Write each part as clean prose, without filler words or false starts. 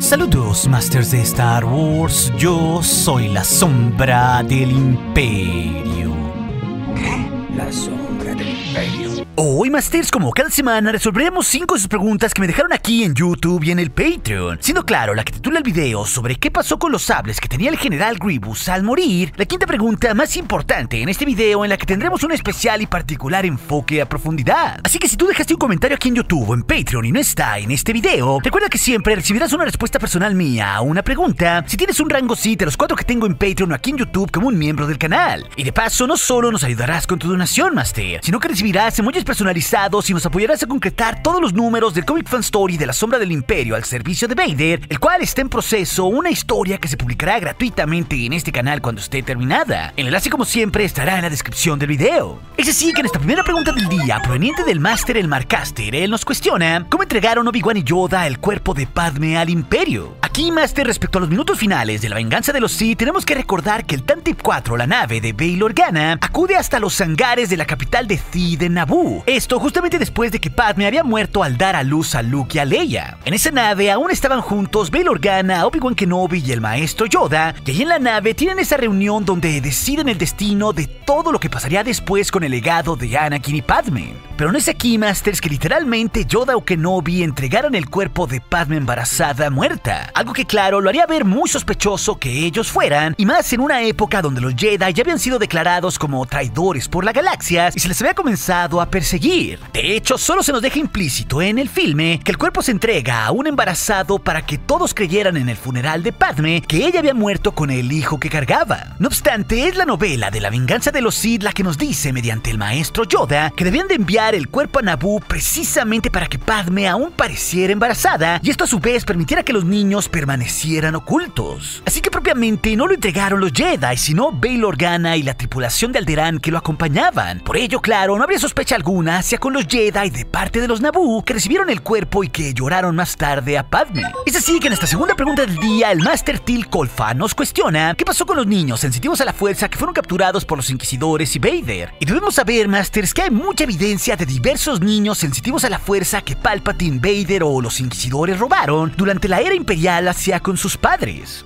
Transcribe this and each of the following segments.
Saludos, Masters de Star Wars. Yo soy la sombra del Imperio. ¿Qué? La sombra del Imperio. Hoy, Masters, como cada semana, resolveremos 5 de sus preguntas que me dejaron aquí en YouTube y en el Patreon. Siendo claro, la que titula el video sobre qué pasó con los sables que tenía el General Grievous al morir, la quinta pregunta más importante en este video, en la que tendremos un especial y particular enfoque a profundidad. Así que si tú dejaste un comentario aquí en YouTube o en Patreon y no está en este video, recuerda que siempre recibirás una respuesta personal mía a una pregunta si tienes un rango Sith de los 4 que tengo en Patreon o aquí en YouTube como un miembro del canal. Y de paso, no solo nos ayudarás con tu donación, Master, sino que recibirás emojis personalizados y nos apoyarás a concretar todos los números del Comic Fan Story de la Sombra del Imperio al servicio de Vader, el cual está en proceso, una historia que se publicará gratuitamente en este canal cuando esté terminada. El enlace, como siempre, estará en la descripción del video. Es así que en esta primera pregunta del día, proveniente del Master el Marcaster, él nos cuestiona ¿cómo entregaron Obi-Wan y Yoda el cuerpo de Padme al Imperio? Aquí, Master, respecto a los minutos finales de la venganza de los Sith, tenemos que recordar que el Tantive 4, la nave de Bail Organa, acude hasta los hangares de la capital de Sith de Naboo. Esto justamente después de que Padme había muerto al dar a luz a Luke y a Leia. En esa nave aún estaban juntos Bail Organa, Obi-Wan Kenobi y el maestro Yoda, y ahí en la nave tienen esa reunión donde deciden el destino de todo lo que pasaría después con el legado de Anakin y Padme. Pero no es aquí, Masters, que literalmente Yoda o Kenobi entregaran el cuerpo de Padme embarazada muerta. Algo que, claro, lo haría ver muy sospechoso que ellos fueran, y más en una época donde los Jedi ya habían sido declarados como traidores por la galaxia y se les había comenzado a perseguir. De hecho, solo se nos deja implícito en el filme que el cuerpo se entrega a un embarazado para que todos creyeran en el funeral de Padme que ella había muerto con el hijo que cargaba. No obstante, es la novela de la venganza de los Sith la que nos dice, mediante el maestro Yoda, que debían de enviar el cuerpo a Naboo precisamente para que Padme aún pareciera embarazada, y esto a su vez permitiera que los niños permanecieran ocultos. Así que propiamente no lo entregaron los Jedi, sino Bail Organa y la tripulación de Alderaan que lo acompañaban. Por ello, claro, no habría sospecha alguna hacia con los Jedi de parte de los Naboo que recibieron el cuerpo y que lloraron más tarde a Padme. Es así que en esta segunda pregunta del día, el Master Til Kolfa nos cuestiona ¿qué pasó con los niños sensitivos a la fuerza que fueron capturados por los Inquisidores y Vader? Y debemos saber, Masters, que hay mucha evidencia de diversos niños sensitivos a la fuerza que Palpatine, Vader o los Inquisidores robaron durante la era imperial hacia con sus padres.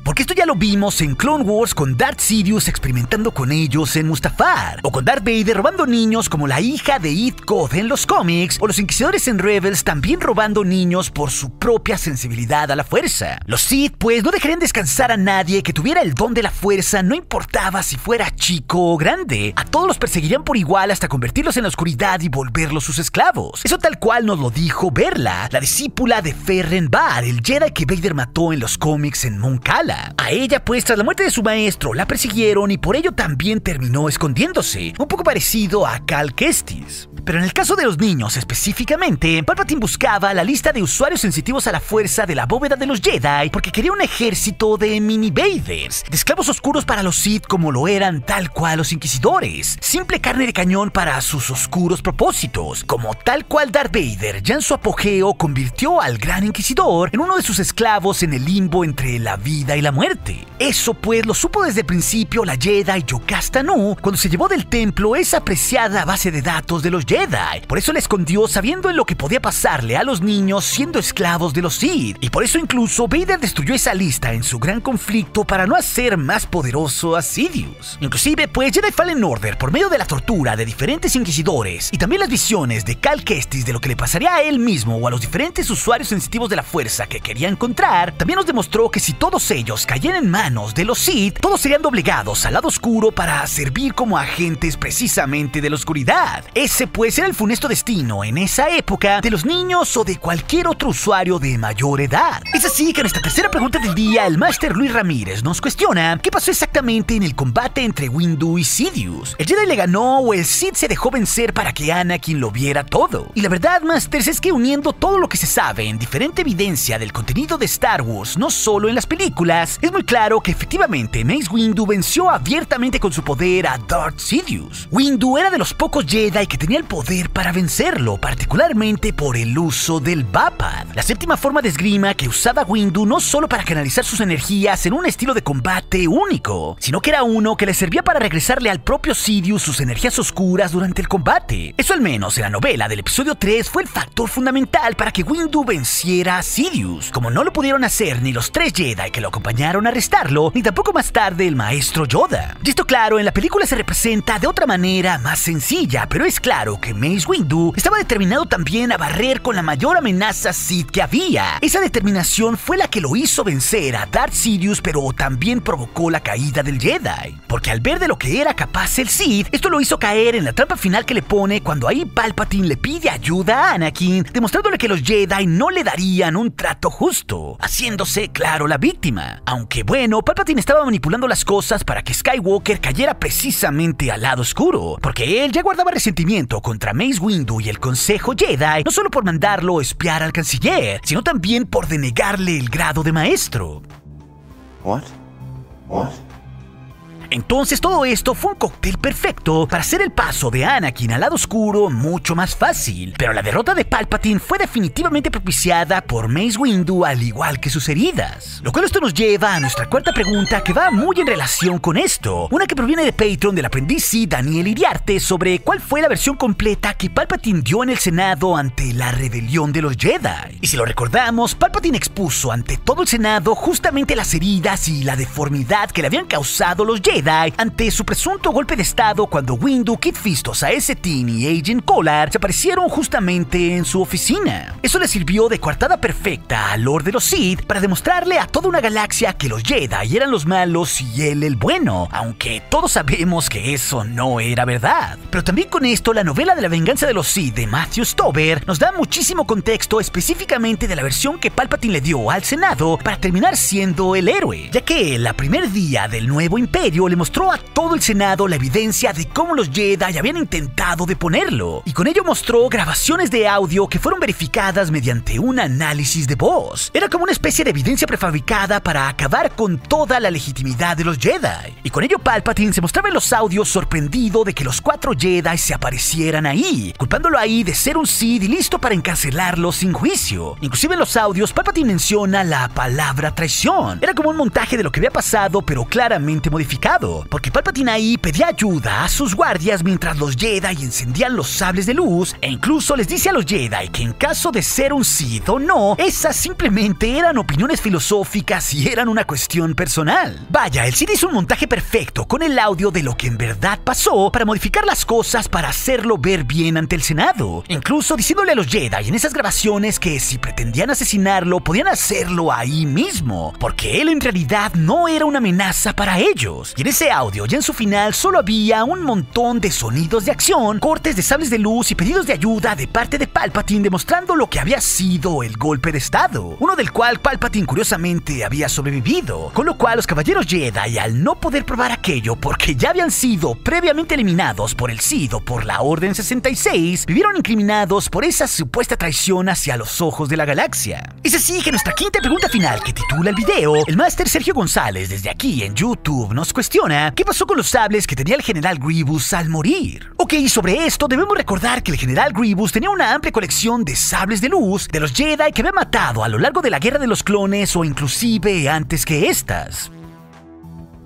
Porque esto ya lo vimos en Clone Wars con Darth Sidious experimentando con ellos en Mustafar, o con Darth Vader robando niños como la hija de Ith Kod en los cómics, o los Inquisidores en Rebels también robando niños por su propia sensibilidad a la fuerza. Los Sith pues no dejarían descansar a nadie que tuviera el don de la fuerza, no importaba si fuera chico o grande. A todos los perseguirían por igual hasta convertirlos en la oscuridad y volverlos sus esclavos. Eso tal cual nos lo dijo Verla, la discípula de Ferren Bar, el Jedi que Vader mató en los cómics en Mon Cala. A ella, pues, tras la muerte de su maestro, la persiguieron y por ello también terminó escondiéndose, un poco parecido a Cal Kestis. Pero en el caso de los niños específicamente, Palpatine buscaba la lista de usuarios sensitivos a la fuerza de la bóveda de los Jedi porque quería un ejército de mini Vaders, de esclavos oscuros para los Sith como lo eran tal cual los Inquisidores, simple carne de cañón para sus oscuros propósitos, como tal cual Darth Vader ya en su apogeo convirtió al Gran Inquisidor en uno de sus esclavos en el limbo entre la vida y la muerte. Eso pues lo supo desde el principio la Jedi Jocasta Nu cuando se llevó del templo esa preciada base de datos de los Jedi. Por eso la escondió sabiendo en lo que podía pasarle a los niños siendo esclavos de los Sith. Y por eso incluso Vader destruyó esa lista en su gran conflicto para no hacer más poderoso a Sidious. Inclusive pues Jedi Fallen Order, por medio de la tortura de diferentes inquisidores y también las visiones de Cal Kestis de lo que le pasaría a él mismo o a los diferentes usuarios sensitivos de la fuerza que quería encontrar, también nos demostró que si todos ellos caían en manos de los Sith, todos serían doblegados al lado oscuro para servir como agentes precisamente de la oscuridad. Ese pues era el funesto destino en esa época de los niños o de cualquier otro usuario de mayor edad. Es así que en esta tercera pregunta del día, el Master Luis Ramírez nos cuestiona ¿qué pasó exactamente en el combate entre Windu y Sidious? ¿El Jedi le ganó o el Sith se dejó vencer para que Anakin lo viera todo? Y la verdad, Masters, es que uniendo todo lo que se sabe en diferente evidencia del contenido de Star Wars, no solo en las películas, es muy claro que efectivamente Mace Windu venció abiertamente con su poder a Darth Sidious. Windu era de los pocos Jedi que tenía el poder para vencer vencerlo, particularmente por el uso del Vaapad, la séptima forma de esgrima que usaba Windu no solo para canalizar sus energías en un estilo de combate único, sino que era uno que le servía para regresarle al propio Sidious sus energías oscuras durante el combate. Eso, al menos en la novela del episodio 3, fue el factor fundamental para que Windu venciera a Sidious, como no lo pudieron hacer ni los 3 Jedi que lo acompañaron a arrestarlo, ni tampoco más tarde el maestro Yoda. Y esto, claro, en la película se representa de otra manera más sencilla, pero es claro que Mace Windu estaba determinado también a barrer con la mayor amenaza Sith que había. Esa determinación fue la que lo hizo vencer a Darth Sidious, pero también provocó la caída del Jedi, porque al ver de lo que era capaz el Sith, esto lo hizo caer en la trampa final que le pone cuando ahí Palpatine le pide ayuda a Anakin, demostrándole que los Jedi no le darían un trato justo, haciéndose, claro, la víctima. Aunque bueno, Palpatine estaba manipulando las cosas para que Skywalker cayera precisamente al lado oscuro, porque él ya guardaba resentimiento contra Mace Windu y el Consejo Jedi, no solo por mandarlo espiar al canciller, sino también por denegarle el grado de maestro. What? Entonces todo esto fue un cóctel perfecto para hacer el paso de Anakin al lado oscuro mucho más fácil, pero la derrota de Palpatine fue definitivamente propiciada por Mace Windu, al igual que sus heridas. Lo cual esto nos lleva a nuestra cuarta pregunta, que va muy en relación con esto, una que proviene de Patreon del aprendiz Sith Daniel Iriarte, sobre cuál fue la versión completa que Palpatine dio en el Senado ante la rebelión de los Jedi. Y si lo recordamos, Palpatine expuso ante todo el Senado justamente las heridas y la deformidad que le habían causado los Jedi ante su presunto golpe de estado cuando Windu, Kit Fisto, Aes Sedin y Agen Kolar se aparecieron justamente en su oficina. Eso le sirvió de coartada perfecta al Lord de los Sith para demostrarle a toda una galaxia que los Jedi eran los malos y él el bueno, aunque todos sabemos que eso no era verdad. Pero también con esto, la novela de la venganza de los Sith de Matthew Stover nos da muchísimo contexto específicamente de la versión que Palpatine le dio al Senado para terminar siendo el héroe, ya que el primer día del nuevo imperio le mostró a todo el Senado la evidencia de cómo los Jedi habían intentado deponerlo, y con ello mostró grabaciones de audio que fueron verificadas mediante un análisis de voz. Era como una especie de evidencia prefabricada para acabar con toda la legitimidad de los Jedi, y con ello Palpatine se mostraba en los audios sorprendido de que los 4 Jedi se aparecieran ahí, culpándolo ahí de ser un Sith y listo para encarcelarlo sin juicio. Inclusive en los audios Palpatine menciona la palabra traición. Era como un montaje de lo que había pasado, pero claramente modificado, porque Palpatine ahí pedía ayuda a sus guardias mientras los Jedi encendían los sables de luz, e incluso les dice a los Jedi que en caso de ser un Sith o no, esas simplemente eran opiniones filosóficas y eran una cuestión personal. Vaya, el Sith hizo un montaje perfecto con el audio de lo que en verdad pasó para modificar las cosas para hacerlo ver bien ante el Senado, incluso diciéndole a los Jedi en esas grabaciones que si pretendían asesinarlo podían hacerlo ahí mismo, porque él en realidad no era una amenaza para ellos. Y en ese audio, ya en su final, solo había un montón de sonidos de acción, cortes de sables de luz y pedidos de ayuda de parte de Palpatine, demostrando lo que había sido el golpe de estado, uno del cual Palpatine curiosamente había sobrevivido, con lo cual los caballeros Jedi, al no poder probar aquello porque ya habían sido previamente eliminados por el Sith o por la Orden 66, vivieron incriminados por esa supuesta traición hacia los ojos de la galaxia. Es así que nuestra quinta pregunta final, que titula el video, el máster Sergio González desde aquí en YouTube nos cuestiona ¿qué pasó con los sables que tenía el general Grievous al morir? Ok, sobre esto debemos recordar que el general Grievous tenía una amplia colección de sables de luz de los Jedi que había matado a lo largo de la Guerra de los Clones o inclusive antes que estas,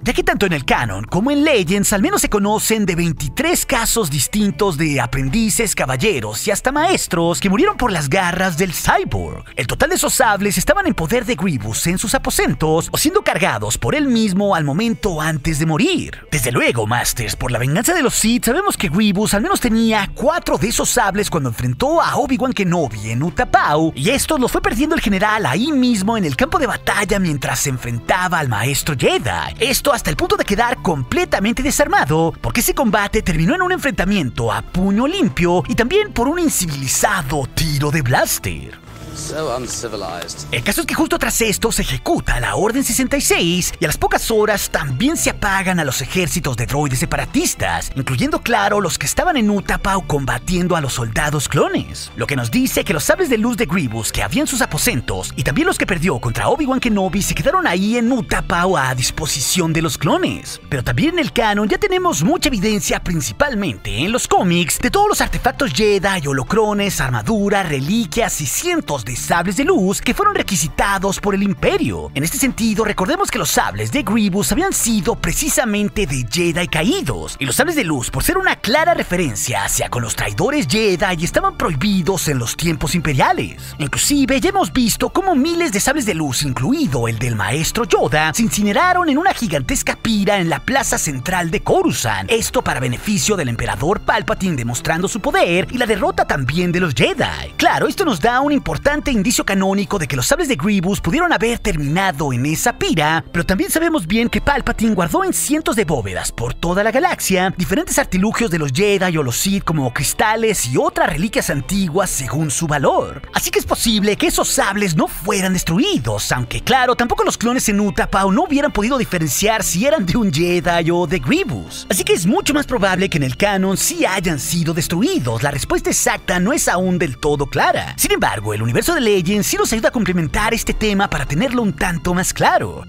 ya que tanto en el canon como en Legends al menos se conocen de 23 casos distintos de aprendices, caballeros y hasta maestros que murieron por las garras del cyborg. El total de esos sables estaban en poder de Grievous en sus aposentos o siendo cargados por él mismo al momento antes de morir. Desde luego, Masters, por la venganza de los Sith sabemos que Grievous al menos tenía 4 de esos sables cuando enfrentó a Obi-Wan Kenobi en Utapau, y estos los fue perdiendo el general ahí mismo en el campo de batalla mientras se enfrentaba al maestro Jedi. Esto hasta el punto de quedar completamente desarmado, porque ese combate terminó en un enfrentamiento a puño limpio y también por un incivilizado tiro de blaster. So uncivilized. El caso es que justo tras esto se ejecuta la Orden 66 y a las pocas horas también se apagan a los ejércitos de droides separatistas, incluyendo claro los que estaban en Utapau combatiendo a los soldados clones. Lo que nos dice que los sables de luz de Grievous que había en sus aposentos y también los que perdió contra Obi-Wan Kenobi se quedaron ahí en Utapau a disposición de los clones. Pero también en el canon ya tenemos mucha evidencia, principalmente en los cómics, de todos los artefactos Jedi, holocrones, armaduras, reliquias y cientos de sables de luz que fueron requisitados por el Imperio. En este sentido, recordemos que los sables de Grievous habían sido precisamente de Jedi caídos, y los sables de luz, por ser una clara referencia hacia con los traidores Jedi, estaban prohibidos en los tiempos imperiales. Inclusive ya hemos visto cómo miles de sables de luz, incluido el del maestro Yoda, se incineraron en una gigantesca pira en la plaza central de Coruscant, esto para beneficio del emperador Palpatine, demostrando su poder y la derrota también de los Jedi. Claro, esto nos da un importante indicio canónico de que los sables de Grievous pudieron haber terminado en esa pira, pero también sabemos bien que Palpatine guardó en cientos de bóvedas por toda la galaxia diferentes artilugios de los Jedi o los Sith como cristales y otras reliquias antiguas según su valor. Así que es posible que esos sables no fueran destruidos, aunque claro, tampoco los clones en Utapau no hubieran podido diferenciar si eran de un Jedi o de Grievous. Así que es mucho más probable que en el canon sí hayan sido destruidos. La respuesta exacta no es aún del todo clara. Sin embargo, el universo de Legends sí nos ayuda a complementar este tema para tenerlo un tanto más claro.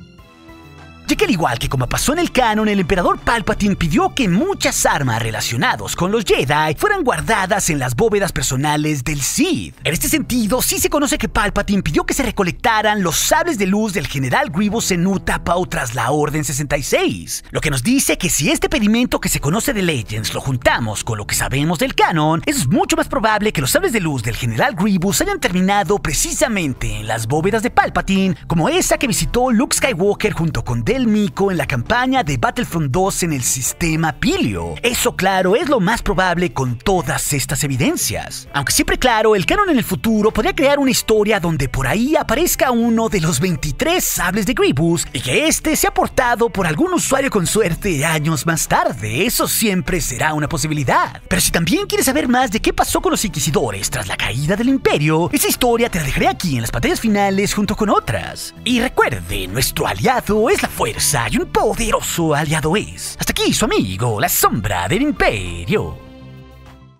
Ya que al igual que como pasó en el canon, el emperador Palpatine pidió que muchas armas relacionadas con los Jedi fueran guardadas en las bóvedas personales del Sith. En este sentido, sí se conoce que Palpatine pidió que se recolectaran los sables de luz del general Grievous en Utapau tras la Orden 66. Lo que nos dice que si este pedimento que se conoce de Legends lo juntamos con lo que sabemos del canon, es mucho más probable que los sables de luz del general Grievous hayan terminado precisamente en las bóvedas de Palpatine, como esa que visitó Luke Skywalker junto con Del Meeko en la campaña de Battlefront 2 en el sistema Pilio. Eso, claro, es lo más probable con todas estas evidencias. Aunque siempre, claro, el canon en el futuro podría crear una historia donde por ahí aparezca uno de los 23 sables de Grievous y que este sea portado por algún usuario con suerte años más tarde. Eso siempre será una posibilidad. Pero si también quieres saber más de qué pasó con los Inquisidores tras la caída del Imperio, esa historia te la dejaré aquí en las pantallas finales junto con otras. Y recuerde, nuestro aliado es la fuerza y un poderoso aliado es. Hasta aquí su amigo, la sombra del Imperio.